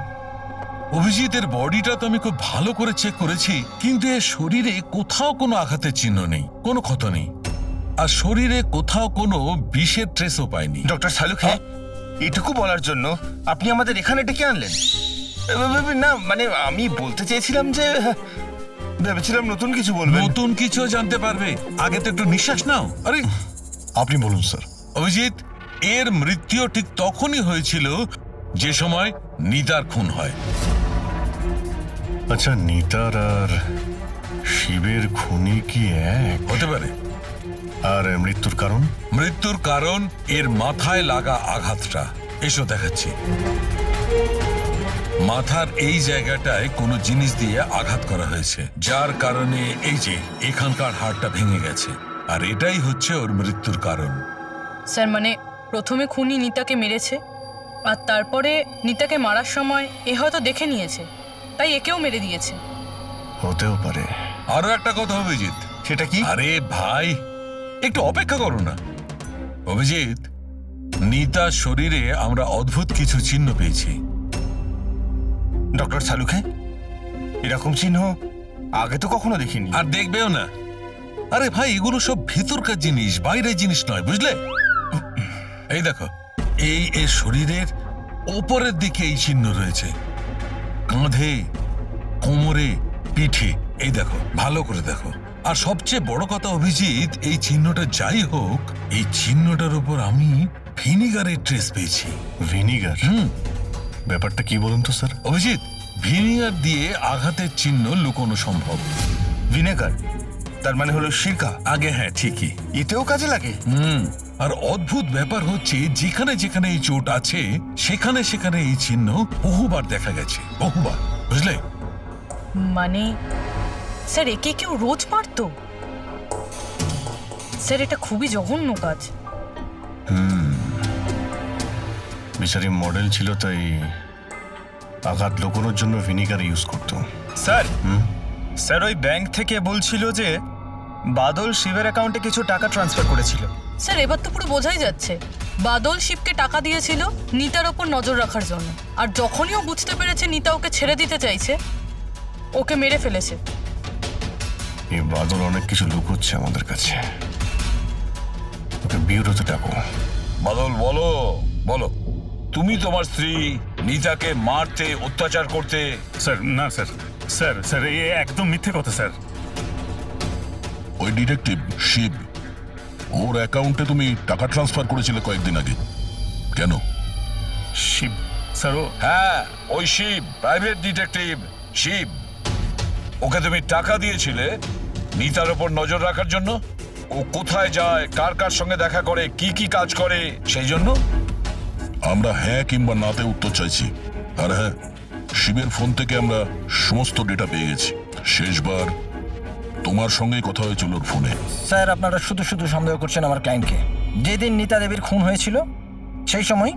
অভিজিতের বডিটা তো আমি খুব ভালো করে চেক করেছি, কিন্তু এর শরীরে কোথাও কোনো আঘাতের চিহ্ন নেই, কোনো ক্ষত নেই, আর শরীরে কোথাও কোনো বিষের ট্রেসও পাইনি। ডক্টর শালুকে, এটুকু বলার জন্য আপনি আমাদের এখানে ডেকে আনলেন? না মানে আমি বলতে চেয়েছিলাম যে ভেবেছিলাম নতুন কিছু বলবেন। নতুন কিছু জানতে পারবে, আগে তো একটু নিঃশ্বাস নাও। আরে আপনি বলুন স্যার। অভিজিৎ, এর মৃত্যু ঠিক তখনই হয়েছিল যে সময় নিতার খুন হয়। আচ্ছা, নিতার আর শিবের খুনি কি এক হতে পারে। আর মৃত্যুর কারণ? মৃত্যুর কারণ এর মাথায় লাগা আঘাতটা। এসো দেখাচ্ছি। মাথার এই জায়গাটায় কোনো জিনিস দিয়ে আঘাত করা হয়েছে, যার কারণে এই যে এখানকার হাড়টা ভেঙে গেছে, আর এটাই হচ্ছে ওর মৃত্যুর কারণ। স্যার মানে প্রথমে খুনি নিতাকে মেরেছে, আর তারপরে নিতাকে মারার সময় এ হয়তো দেখে নিয়েছে, তাই একেও মেরে দিয়েছে। হতেও পারে। আরো একটা কথা অভিজিৎ। সেটা কি? আরে ভাই একটু অপেক্ষা করো না। অভিজিৎ, নিতার শরীরে আমরা অদ্ভুত কিছু চিহ্ন পেয়েছি। ডক্টর সালুখে, এরকম চিহ্ন আগে তো কখনো দেখিনি। আর দেখবেও না। আরে ভাই এগুলো সব ভিতরকার জিনিস, বাইরের জিনিস নয়, বুঝলে? এই দেখো, এই এর শরীরের ওপরের দিকে এই চিহ্ন রয়েছে, কাঁধে, কোমরে, পিঠে। এই দেখো, ভালো করে দেখো। আর সবচেয়ে বড় কথা অভিজিৎ, এই চিহ্নটা যাই হোক, এই চিহ্নটার উপর আমি ভিনিগারের ট্রেস পেয়েছি। ভিনিগার? ব্যাপারটা কি বলুন তো স্যার। অভিজিৎ, ভিনিগার দিয়ে আঘাতের চিহ্ন লুকোনো সম্ভব। ভিনেগার তার মানে হলো সিরকা? আগে হ্যাঁ, ঠিকই। এতেও কাজে লাগে? আর অদ্ভুত ব্যাপার হচ্ছে, যেখানে যেখানে এই চোট আছে সেখানে সেখানে এই চিহ্ন বহুবার দেখা গেছে, বহুবার, বুঝলে? মানে স্যার একে কেউ রোজ মারতো? স্যার এটা খুবই জঘন্য কাজ। বিচারি মডেল ছিল, তাই আঘাত লুকোনোর জন্য ভিনিগার ইউজ করতো। স্যার স্যার ওই ব্যাংক থেকে বলছিল যে বাদল শিবের অ্যাকাউন্টে কিছু টাকা ট্রান্সফার করেছিল। স্যার এবার তো পুরো বোঝাই যাচ্ছে বাদল শিবকে টাকা দিয়েছিল নিতার ওপর নজর রাখার জন্য, আর যখনই ও বুঝতে পেরেছে নিতা ওকে ছেড়ে দিতে চাইছে, ওকে মেরে ফেলেছে। এই বাদল অনেক কিছু লুকোচ্ছে আমাদের কাছে। ওকে বিউরোতে ডাকো। বাদল, বলো বলো, তুমি তোমার স্ত্রী নিতাকে মারতে, অত্যাচার করতে? স্যার না স্যার, স্যার স্যার এ একদম মিথ্যে কথা স্যার। ওই ডিটেকটিভ শিব, ওর অ্যাকাউন্টে তুমি টাকা ট্রান্সফার করেছিলে কয়েকদিন আগে, কেন? শিব স্যার? ও হ্যাঁ, ওই শিব, প্রাইভেট ডিটেকটিভ শিব। ওকে তুমি টাকা দিয়েছিলে নিতার ওপর নজর রাখার জন্য? ও কোথায় যায়, কার কার সঙ্গে দেখা করে, কি কি কাজ করে, সেই জন্য? আমরা হ্যাঁ কিংবা নাতে উত্তর চাইছি। আর হ্যাঁ, শিবের ফোন থেকে আমরা সমস্ত ডেটা পেয়ে গেছি। শেষবার তোমার সঙ্গেই কথা হয়েছিল ওর ফোনে। স্যার আপনারা শুধু শুধু সন্দেহ করছেন আমার ক্লায়েন্টকে। যেদিন নিতা দেবীর খুন হয়েছিল সেই সময়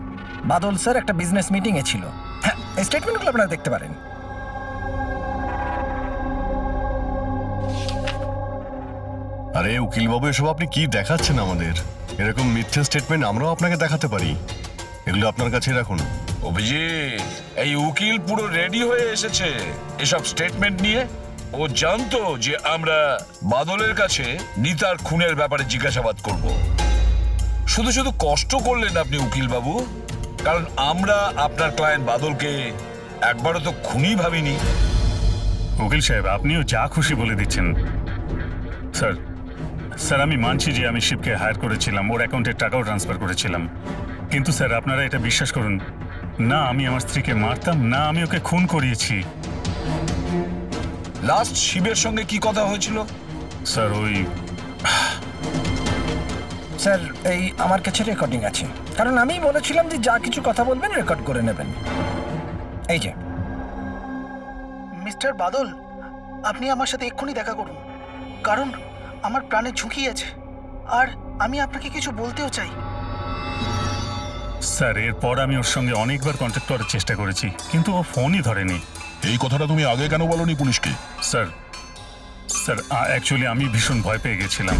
বাদল স্যার একটা বিজনেস মিটিংয়ে ছিল। হ্যাঁ, এই স্টেটমেন্টগুলো আপনারা দেখতে পারেন। আরে উকিল বাবু, এসব আপনি কি দেখাচ্ছেন আমাদের? এরকম মিথ্যে স্টেটমেন্ট আমরাও আপনাকে দেখাতে পারি, এগুলো আপনার কাছে রাখুন। অভিজিৎ, এই উকিল পুরো রেডি হয়ে এসেছে এসব স্টেটমেন্ট নিয়ে। ও জানতো যে আমরা বাদলের কাছে নিতার খুনের ব্যাপারে জিজ্ঞাসাবাদ করব। শুধু শুধু কষ্ট করলেন আপনি উকিল বাবু, কারণ আমরা আপনার ক্লায়েন্ট বাদলকে একবারও তো খুনি ভাবিনি। উকিল সাহেব, আপনিও যা খুশি বলে দিচ্ছেন। স্যার স্যার আমি মানছি যে আমি শিবকে হায়ার করেছিলাম, ওর অ্যাকাউন্টের টাকাও ট্রান্সফার করেছিলাম, কিন্তু স্যার আপনারা এটা বিশ্বাস করুন না, আমি আমার স্ত্রীকে মারতাম না, আমি ওকে খুন করিয়েছি। লাস্ট শিবের সঙ্গে কি কথা হয়েছিল? স্যার ওই স্যার এই আমার কাছে রেকর্ডিং আছে, কারণ আমি বলেছিলাম যে যা কিছু কথা বলবেন রেকর্ড করে নেবেন। এই যে মিস্টার বাদল, আপনি আমার সাথে এক্ষুনি দেখা করুন, কারণ আমার প্রাণের ঝুঁকি আছে, আর আমি আপনাকে কিছু বলতেও চাই। স্যার এরপর আমি ওর সঙ্গে অনেকবার কন্ট্যাক্ট করার চেষ্টা করেছি, কিন্তু ও ফোনই ধরেনি। এই কথাটা তুমি আগে কেন বলনি পুলিশকে? স্যার স্যার অ্যাকচুয়ালি আমি ভীষণ ভয় পেয়ে গেছিলাম।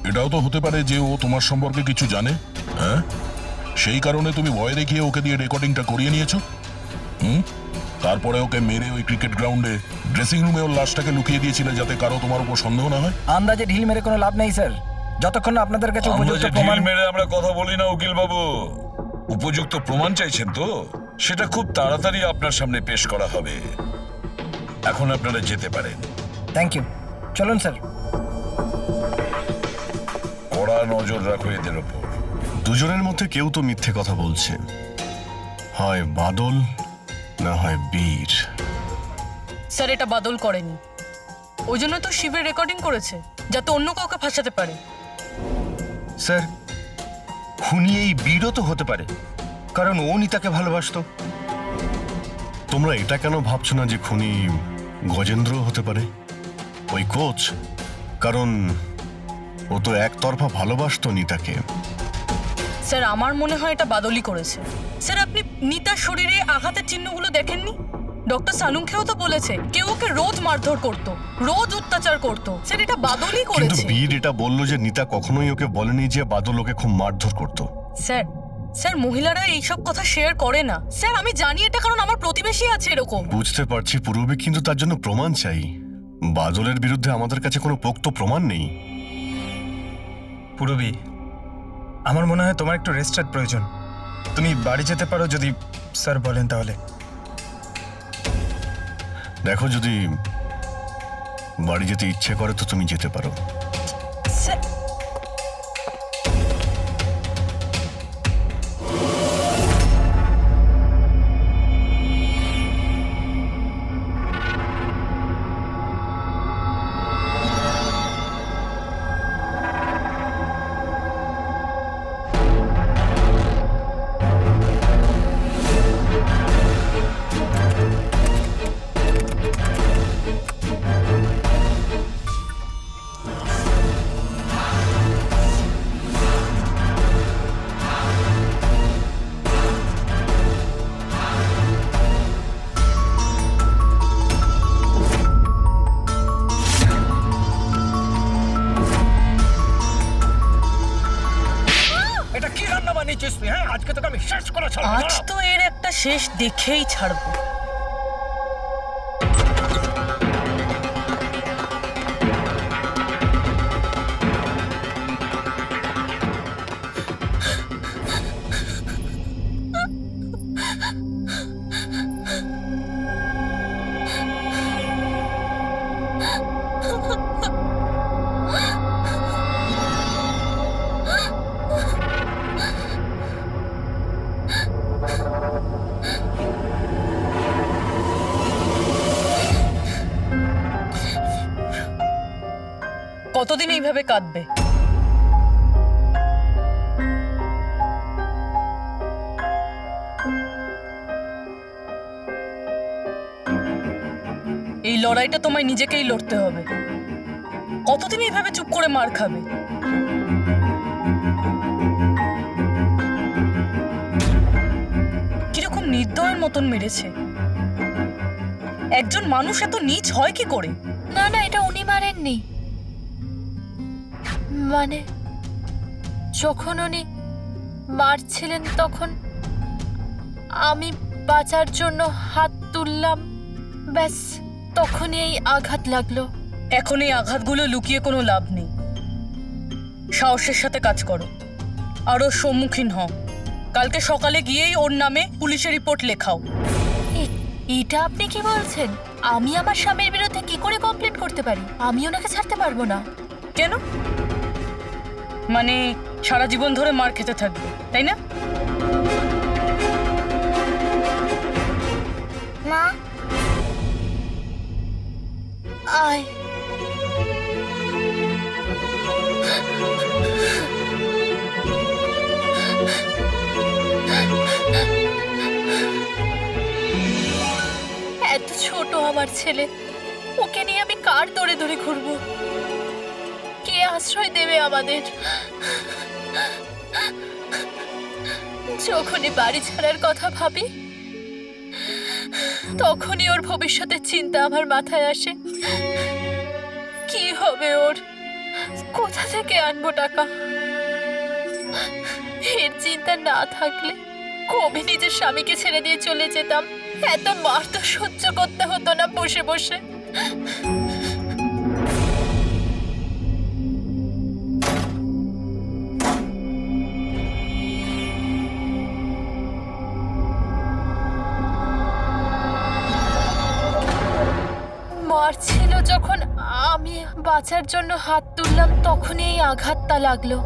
এটাও তো হতে পারে যে ও তোমার সম্পর্কে কিছু জানে, হ্যাঁ? সেই কারণে তুমি ভয় দেখিয়ে ওকে দিয়ে রেকর্ডিংটা করিয়ে নিয়েছো। তারপরে ওকে মেরে ওই ক্রিকেট গ্রাউন্ডে ড্রেসিং রুমে ওর লাশটাকে লুকিয়ে দিয়েছিলে, যাতে কারো তোমার উপর সন্দেহ না হয়। আন্দাজে ঢিল মেরে কোনো লাভ নেই স্যার, যতক্ষণ আপনাদের কাছে উপযুক্ত প্রমাণ। মেরে আমরা কথা বলি না উকিল বাবু, উপযুক্ত প্রমাণ চাইছেন তো, সেটা খুব তাড়াতাড়ি আপনার সামনে পেশ করা হবে। এখন আপনারা যেতে পারেন। থ্যাংক ইউ, চলুন স্যার। কড়া নজর রাখো এদের ওপর। দুজনের মধ্যে কেউ তো মিথ্যে কথা বলছে, হয় বাদল না হয় বীর। স্যার এটা বাদল করেনি, ওই জন্য তো শিবের রেকর্ডিং করেছে, যাতে অন্য কাউকে ফাঁসাতে পারে। স্যার, খুনি এই বীরও তো হতে পারে, কারণ ও নিতাকে ভালোবাসতো। তোমরা এটা কেন ভাবছো না যে খুনি গজেন্দ্র হতে পারে, ওই কোচ? কারণ ও তো একতরফা ভালোবাসতো নিতাকে। স্যার, আমার মনে হয় এটা বাদলই করেছে। স্যার, আপনি নিতার শরীরে আঘাতের চিহ্নগুলো দেখেননি? ডক্টর সালুঙ্কেও তো বলেছে কেউ ওকে রোজ মারধর করতো, রোজ অত্যাচার করতো। স্যার, এটা বাদলই কিন্তু করেছে। বীর এটা বললো যে নিতা কখনোই ওকে বলেনি যে বাদল ওকে খুব মারধর করতো। স্যার, স্যার মহিলারা এইসব কথা শেয়ার করে না। স্যার, আমি জানি এটা, কারণ আমার প্রতিবেশী আছে এরকম। বুঝতে পারছি পূর্বে, কিন্তু তার জন্য প্রমাণ চাই। বাদলের বিরুদ্ধে আমাদের কাছে কোনো পোক্ত প্রমাণ নেই। পূরবী, আমার মনে হয় তোমার একটু রেস্টের প্রয়োজন। তুমি বাড়ি যেতে পারো যদি স্যার বলেন তাহলে। দেখো, যদি বাড়ি যেতে ইচ্ছে করে তো তুমি যেতে পারো। আজ তো এর একটা শেষ দেখেই ছাড়বো। কতদিন এইভাবে কাঁদবে? এই লড়াইটা তোমায় নিজেকেই লড়তে হবে। কতদিন এইভাবে চুপ করে মার খাবে? কিরকম নির্দয়ের মতন মেরেছে। একজন মানুষ এত নীচ হয় কি করে? না না, এটা উনি মারেননি। মানে যখন উনি মারছিলেন তখন আমি বাঁচার জন্য হাত তুললাম, ব্যাস তখনই এই আঘাত লাগলো। এখন এই আঘাতগুলো লুকিয়ে কোনো লাভ নেই। সাহসের সাথে কাজ করো, আরও সম্মুখীন হও। কালকে সকালে গিয়েই ওর নামে পুলিশের রিপোর্ট লেখাও। এটা আপনি কি বলছেন? আমি আমার স্বামীর বিরুদ্ধে কি করে কমপ্লেন করতে পারি? আমি ওনাকে ছাড়তে পারবো না। কেন? মানে সারা জীবন ধরে মার খেতে থাকবে, তাই না? মা আয়। এত ছোট আমার ছেলে, ওকে নিয়ে আমি কার দৌড়ে দৌড়ে ঘুরবো? কে আশ্রয় দেবে আমাদের? যখনই বাড়ি ছাড়ার কথা ভাবি তখনই ওর ভবিষ্যতের চিন্তা আমার মাথায় আসে। কি হবে ওর? কোথা থেকে আনবো টাকা? এর চিন্তা না থাকলে কবে নিজের স্বামীকে ছেড়ে দিয়ে চলে যেতাম। এত মার তো সহ্য করতে হতো না বসে বসে। মারছিল যখন আমি বাঁচার জন্য হাত তুললাম, তখনই এই আঘাতটা লাগলো।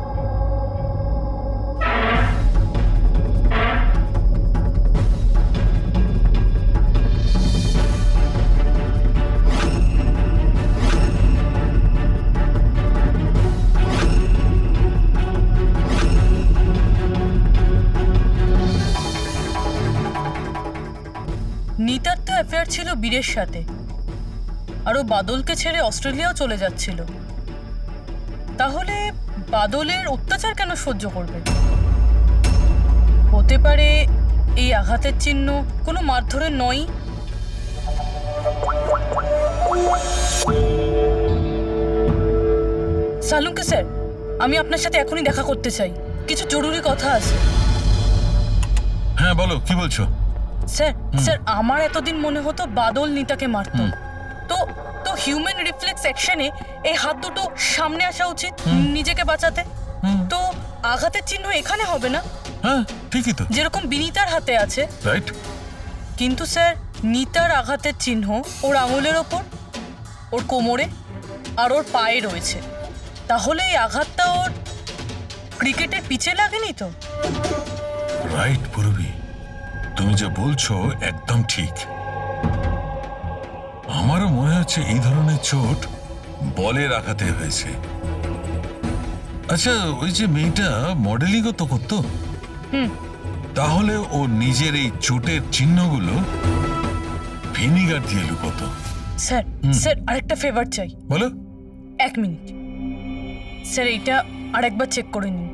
নিতার তো অ্যাফেয়ার ছিল বীরের সাথে, আর ও বাদলকে ছেড়ে অস্ট্রেলিয়াও চলে যাচ্ছিল। তাহলে বাদলের অত্যাচার কেন সহ্য করবে? হতে পারে এই আঘাতের চিহ্ন কোনো মারধরের নয়। সালুঙ্কে স্যার, আমি আপনার সাথে এখনই দেখা করতে চাই, কিছু জরুরি কথা আছে। হ্যাঁ বলো, কি বলছো? স্যার স্যার আমার এতদিন মনে হতো বাদল নিতাকে মারত। তো তো হিউম্যান রিফ্লেক্স অ্যাকশনে এই হাত দুটো সামনে আসা উচিত নিজেকে বাঁচাতে। তো আঘাতের চিহ্ন এখানে হবে না? হ্যাঁ ঠিকই তো, যেরকম বিনীতার হাতে আছে। রাইট। কিন্তু স্যার নিতার আঘাতের চিহ্ন ওর আঙুলের ওপর, ওর কোমরে আর ওর পায়ে রয়েছে। তাহলে এই আঘাতটা ওর ক্রিকেটের পিচে লাগেনি তো? রাইট পূরবী, তুমি যা বলছো একদম ঠিক। আমারও মনে হচ্ছে এই ধরনের চোট বলের আঘাতে হয়েছে। আচ্ছা, ওই যে মেয়েটা মডেলিংও তো করতো, তাহলে ও নিজের এই চোটের চিহ্নগুলো ভিনিগার দিয়ে লুকোতো। স্যার স্যার আরেকটা ফেভার চাই। বলো। 1 মিনিট স্যার, এইটা আরেকবার চেক করে নিন।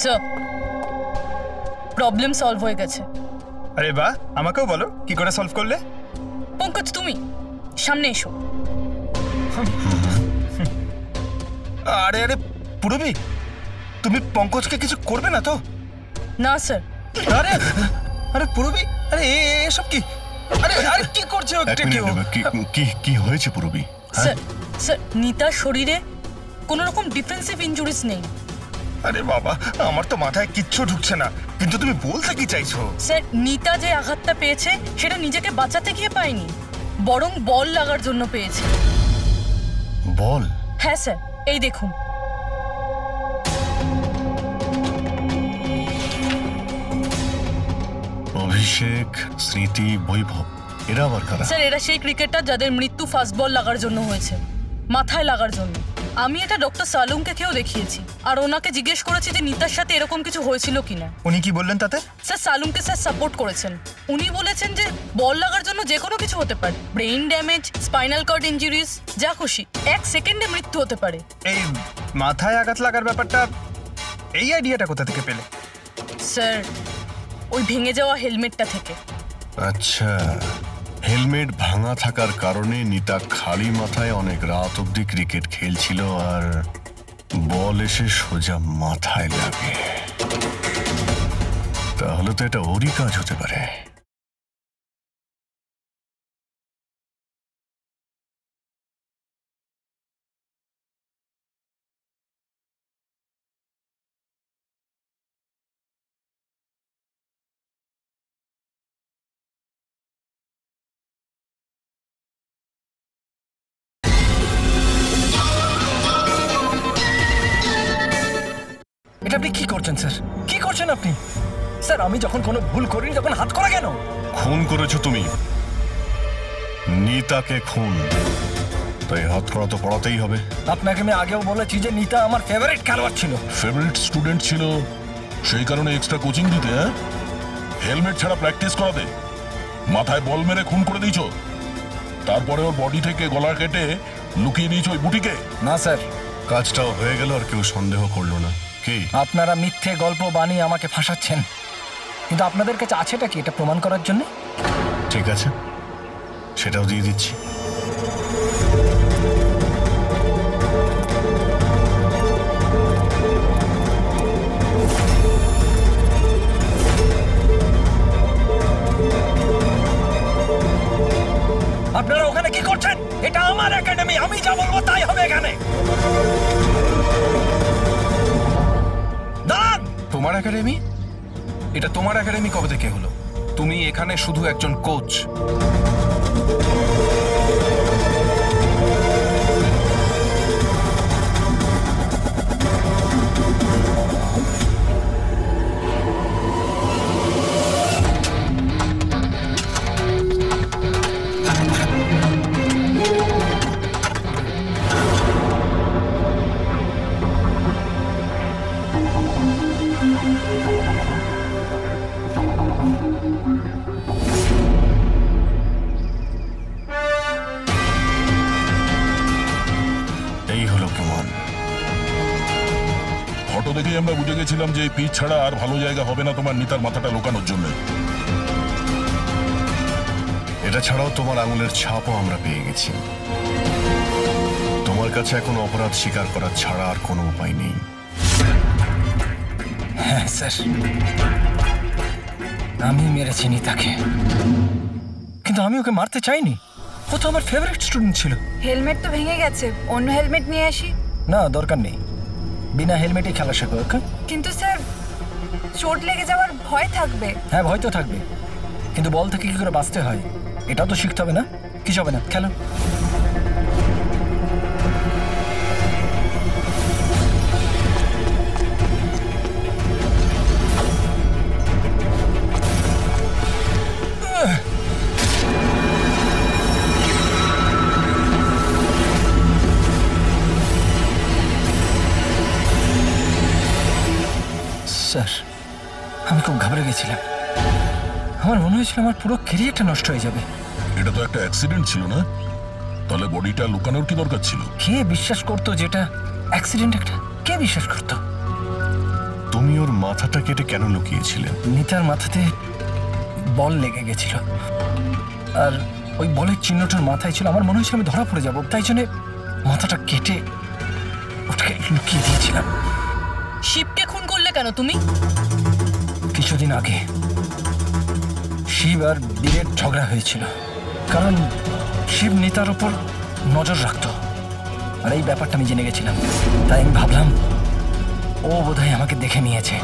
স্যার, প্রবলেম সলভ হয়ে গেছে। আরে বাহ, আমাকেও বলো কি করে সলভ করলে। পঙ্কজ, তুমি সামনে এসো। আরে আরে পূরবী, তুমি পঙ্কজকে কিছু করবে না তো? না স্যার। আরে আরে পূরবী, আরে এসব কি? আরে আরে কি করছে? কি হয়েছে পূরবী? স্যার স্যার নিতার শরীরে কোনো রকম ডিফেন্সিভ ইনজুরিস নেই। আরে বাবা, আমার তো মাথায় কিচ্ছু ঢুকছে না, কিন্তু তুমি বলতে কি চাইছো? স্যার, নিতা যে আঘাতটা পেয়েছে সেটা নিজেকে বাঁচাতে গিয়ে পায়নি, বরং বল লাগার জন্য পেয়েছে। বল? হ্যাঁ স্যার, এই দেখুন। অভিষেক, স্মৃতি, বৈভব, এরা আবার কারা? স্যার, এরা সেই ক্রিকেটার যাদের মৃত্যু ফাস্ট বল লাগার জন্য হয়েছে, মাথায় লাগার জন্য। আমি এটা ডক্টর সালুঙ্কেও দেখিয়েছি, আর ওনাকে জিজ্ঞেস করেছি যে নিতার সাথে এরকম কিছু হয়েছিল কিনা। উনি কি বললেন তাতে? স্যার, সালুঙ্কে স্যার সাপোর্ট করেছেন। উনি বলেছেন যে বল লাগার জন্য যে কোনো কিছু হতে পারে, brain damage, spinal cord injuries, যা খুশি, 1 সেকেন্ডে মৃত্যু হতে পারে। এই মাথায় আঘাত লাগার ব্যাপারটা, এই আইডিয়াটা কোথা থেকে পেলে? স্যার, ওই ভেঙে যাওয়া হেলমেটটা থেকে। আচ্ছা, হেলমেট ভাঙা থাকার কারণে নিতা খালি মাথায় অনেক রাত অব্দি ক্রিকেট খেলছিল, আর বল এসে সোজা মাথায় লাগে। তাহলে তো এটা ওরই কাজ হতে পারে। এটা আপনি কি করছেন স্যার? কি করছেন আপনি? স্যার, আমি যখন কোনো ভুল করিনি তখন হাত করা কেন? খুন করেছো তুমি, নিতাকে খুন, তাই হাত করা তো পড়াতেই হবে। আপনাকে আমি আগেও বলেছি যে নিতা আমার ফেভারিট খেলোয়াড় ছিল। ফেভারিট স্টুডেন্ট ছিল, সেই কারণে এক্সট্রা কোচিং দিতে, হ্যাঁ? হেলমেট ছাড়া প্র্যাকটিস করাতে, মাথায় বল মেরে খুন করে দিয়েছো, তারপরে ওর বডি থেকে গলা কেটে লুকিয়ে নিয়েছো ওই বুটিকে। না স্যার, কাজটাও হয়ে গেল আর কেউ সন্দেহ করলো না। কি আপনারা মিথ্যে গল্প বানিয়ে আমাকে ফাঁসাচ্ছেন, কিন্তু আপনাদের কাছে আছেটা কি এটা প্রমাণ করার জন্য? ঠিক আছে, সেটাও দিয়ে দিচ্ছি। আপনারা ওখানে কি করছেন? এটা আমার একাডেমি, আমি যা বলবো তাই হবে এখানে। দাঁড়ান! তোমার একাডেমি? এটা তোমার একাডেমি কবে থেকে হলো? তুমি এখানে শুধু একজন কোচ। দেখেই আমরা বুঝে গেছিলাম যে এই পিচ ছাড়া আর ভালো জায়গা হবে না তোমার নিতার মাথাটা লোকানোর জন্য। এটা ছাড়াও তোমার আঙুলের ছাপও আমরা পেয়ে গেছি। তোমার কাছে এখন অপরাধ স্বীকার করা ছাড়া আর কোনো উপায় নেই। হ্যাঁ স্যার, আমি মেরেছি নিতাকে, কিন্তু আমি ওকে মারতে চাইনি। ও তো আমার ফেভারিট স্টুডেন্ট ছিল। হেলমেট তো ভেঙে গেছে, অন্য হেলমেট নিয়ে আসি। না, দরকার নেই, বিনা হেলমেটে খেলা শেখো। ওকে? কিন্তু স্যার, চোট লেগে যাওয়ার ভয় থাকবে। হ্যাঁ, ভয় তো থাকবে, কিন্তু বল থেকে কি করে বাঁচতে হয় এটাও তো শিখতে হবে না? কিছু হবে না, খেলো। স্যার, আমি খুব ঘাবড়ে গেছিলাম। আমার মনে হয়েছিল আমার পুরো ক্যারিয়ারটা নষ্ট হয়ে যাবে। এটা তো একটা অ্যাক্সিডেন্ট ছিল না? তাহলে বডিটা লুকানোর কি দরকার ছিল? কে বিশ্বাস করতো যেটা অ্যাক্সিডেন্ট একটা? কে বিশ্বাস করতো? তুমি ওর মাথাটা কেটে কেন লুকিয়েছিলে? নিতার মাথাতে বল লেগে গেছিল, আর ওই বলের চিহ্নটার মাথায় ছিল। আমার মনে হয়েছিল আমি ধরা পড়ে যাবো, তাই জন্য মাথাটা কেটে ওটাকে লুকিয়ে দিয়েছিলাম। শিবকে খুন করলে কেন তুমি? কিছুদিন আগে শিব আর বীরের ঝগড়া হয়েছিল, কারণ শিব নিতার উপর নজর রাখতো, আর এই ব্যাপারটা আমি জেনে গেছিলাম। তাই আমি ভাবলাম ও বোধহয় আমাকে দেখে নিয়েছে।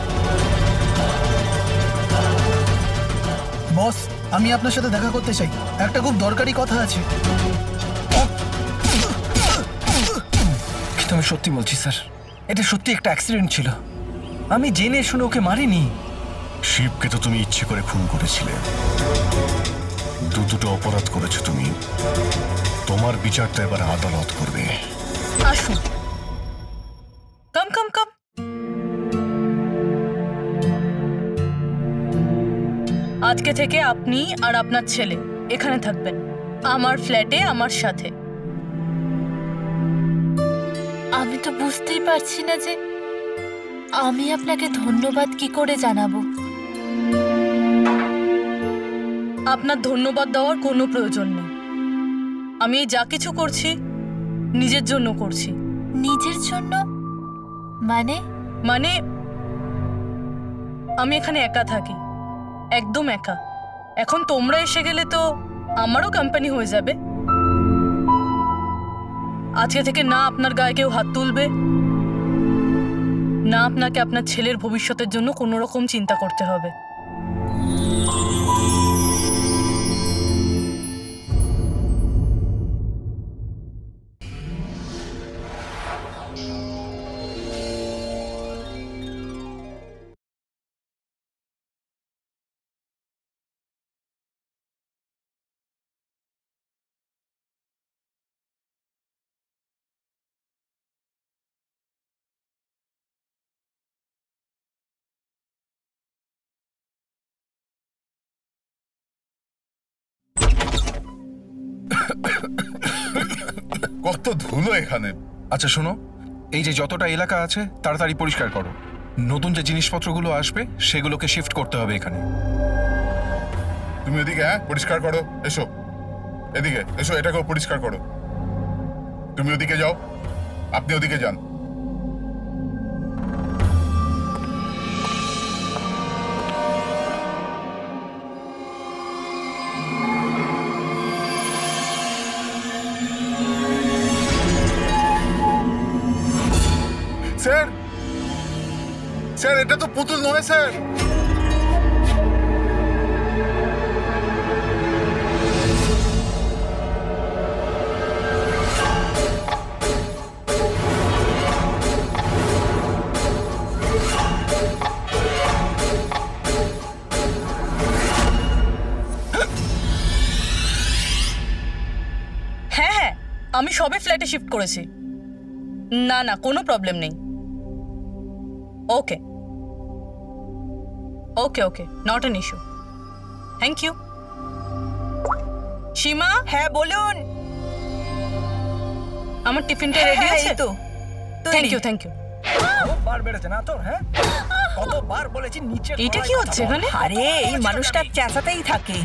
বস, আমি আপনার সাথে দেখা করতে চাই, একটা খুব দরকারি কথা আছে। কিন্তু আমি সত্যি বলছি স্যার, এটা সত্যি একটা অ্যাক্সিডেন্ট ছিল। আমি জেনে শুনে ওকে মারিনি। শিবকে তো তুমি ইচ্ছে করে খুন করেছিলে। দুটো অপরাধ করেছো তুমি। তোমার বিচারটা এবার আদালত করবে। আসুন, কাম কাম কাম। আজকে থেকে আপনি আর আপনার ছেলে এখানে থাকবেন, আমার ফ্ল্যাটে আমার সাথে। আমি তো বুঝতেই পারছি না যে আমি আপনাকে ধন্যবাদ কি করে জানাবো। আপনার ধন্যবাদ দেওয়ার কোনো প্রয়োজন নেই। আমি যা কিছু করছি নিজের জন্য করছি। নিজের জন্য? মানে? মানে আমি এখানে একা থাকি, একদম একা। এখন তোমরা এসে গেলে তো আমারও কোম্পানি হয়ে যাবে। আজকে থেকে না আপনার গায়ে কেউ হাত তুলবে, না আপনাকে আপনার ছেলের ভবিষ্যতের জন্য কোনো রকম চিন্তা করতে হবে। কত ধুলো এখানে। আচ্ছা শোনো, এই যে যতটা এলাকা আছে তাড়াতাড়ি পরিষ্কার করো। নতুন যে জিনিসপত্রগুলো আসবে সেগুলোকে শিফট করতে হবে এখানে। তুমি এদিকে পরিষ্কার করো। এসো এদিকে, এসো, এটাকেও পরিষ্কার করো। তুমি ওদিকে যাও, আপনি ওদিকে যান। স্যার, স্যার, এটা তো পুতুল নয় স্যার। হ্যাঁ হ্যাঁ, আমি সবে ফ্ল্যাটে শিফট করেছি। না না, কোনো প্রবলেম নেই। Okay okay okay, not an issue. Thank you. Seema. হ্যাঁ বলুন। আমার টিফিনটা রেডি আছে তো? Thank you thank you. কতবার বেড়েছে না তোর? হ্যাঁ, কতবার বলেছি নিচে। এটা কি হচ্ছে এখানে? আরে এই মানুষটা চেঁচাতেই থাকে।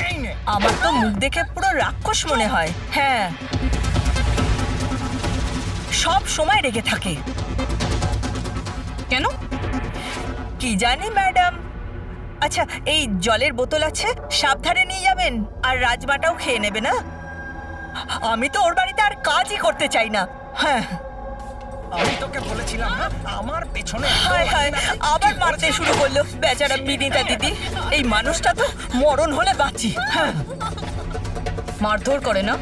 আমার তো মুখ দেখে পুরো রাক্ষস মনে হয়। হ্যাঁ, সব সময় রেগে থাকে। কেন? কি জানি ম্যাডাম। আচ্ছা, এই জলের বোতল আছে, সাবধানে নিয়ে যাবেন। আর রাজমাটাও খেয়ে নেবে না। আমি তো ওর বাড়িতে আর কাজই করতে চাই না। হ্যাঁ, আমি তোকে বলেছিলাম না আমার পেছনে। হায় হায়, আবার মারতে শুরু করলো বেচারা বিনীতা দিদি। এই মানুষটা তো মরণ হলে বাঁচি। হ্যাঁ, মারধর করে না?